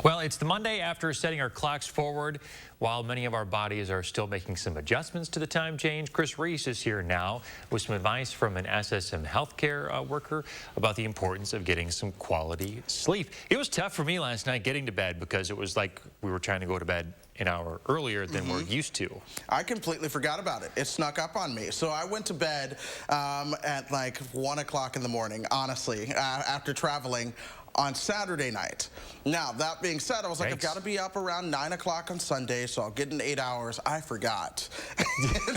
Well, it's the Monday after setting our clocks forward. While many of our bodies are still making some adjustments to the time change, Chris Reese is here now with some advice from an SSM healthcare worker about the importance of getting some quality sleep. It was tough for me last night getting to bed because it was like we were trying to go to bed an hour earlier than we're used to. I completely forgot about it. It snuck up on me. So I went to bed at like 1 o'clock in the morning, honestly, after traveling on Saturday night. Now, that being said, I was like, I've got to be up around 9 o'clock on Sunday, so I'll get in 8 hours. I forgot.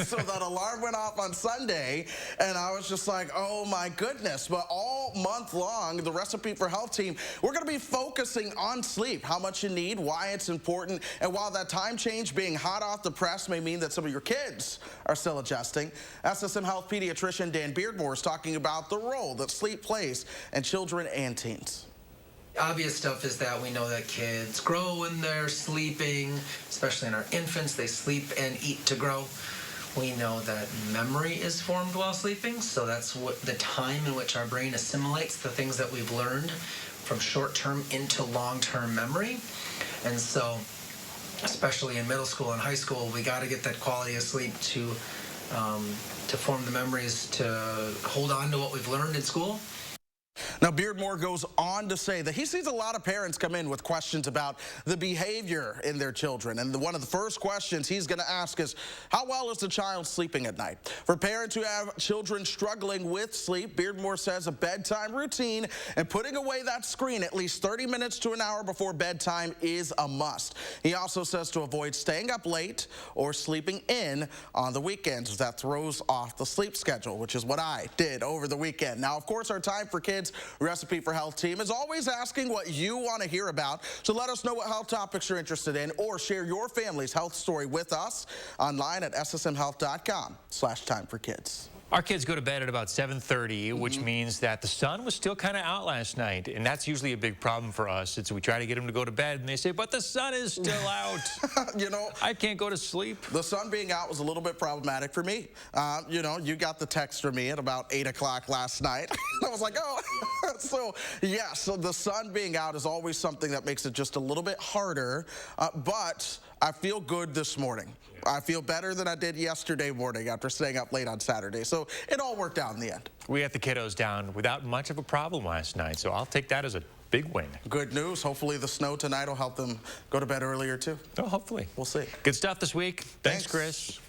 So that alarm went off on Sunday, and I was just like, oh my goodness. But all month long, the Recipe for Health team, we're going to be focusing on sleep, how much you need, why it's important, and while that time change being hot off the press may mean that some of your kids are still adjusting, SSM Health pediatrician Dan Beardmore is talking about the role that sleep plays in children and teens. Obvious stuff is that we know that kids grow when they're sleeping, especially in our infants. They sleep and eat to grow. We know that memory is formed while sleeping, so that's what the time in which our brain assimilates the things that we've learned from short-term into long-term memory. And so, especially in middle school and high school, we got to get that quality of sleep to form the memories to hold on to what we've learned in school. Now, Beardmore goes on to say that he sees a lot of parents come in with questions about the behavior in their children. And one of the first questions he's going to ask is, how well is the child sleeping at night? For parents who have children struggling with sleep, Beardmore says a bedtime routine and putting away that screen at least 30 minutes to an hour before bedtime is a must. He also says to avoid staying up late or sleeping in on the weekends. That throws off the sleep schedule, which is what I did over the weekend. Now, of course, our Time for Kids Recipe for Health team is always asking what you want to hear about. So let us know what health topics you're interested in or share your family's health story with us online at ssmhealth.com/timeforkids. Our kids go to bed at about 7:30, which means that the sun was still kind of out last night, and that's usually a big problem for us. It's we try to get them to go to bed, and they say, but the sun is still out. You know, I can't go to sleep. The sun being out was a little bit problematic for me. You know, you got the text from me at about 8 o'clock last night. I was like, oh. So, yeah, so the sun being out is always something that makes it just a little bit harder, but I feel good this morning. I feel better than I did yesterday morning after staying up late on Saturday. So it all worked out in the end. We had the kiddos down without much of a problem last night, so I'll take that as a big win. Good news. Hopefully the snow tonight will help them go to bed earlier, too. Oh, hopefully. We'll see. Good stuff this week. Thanks, Chris.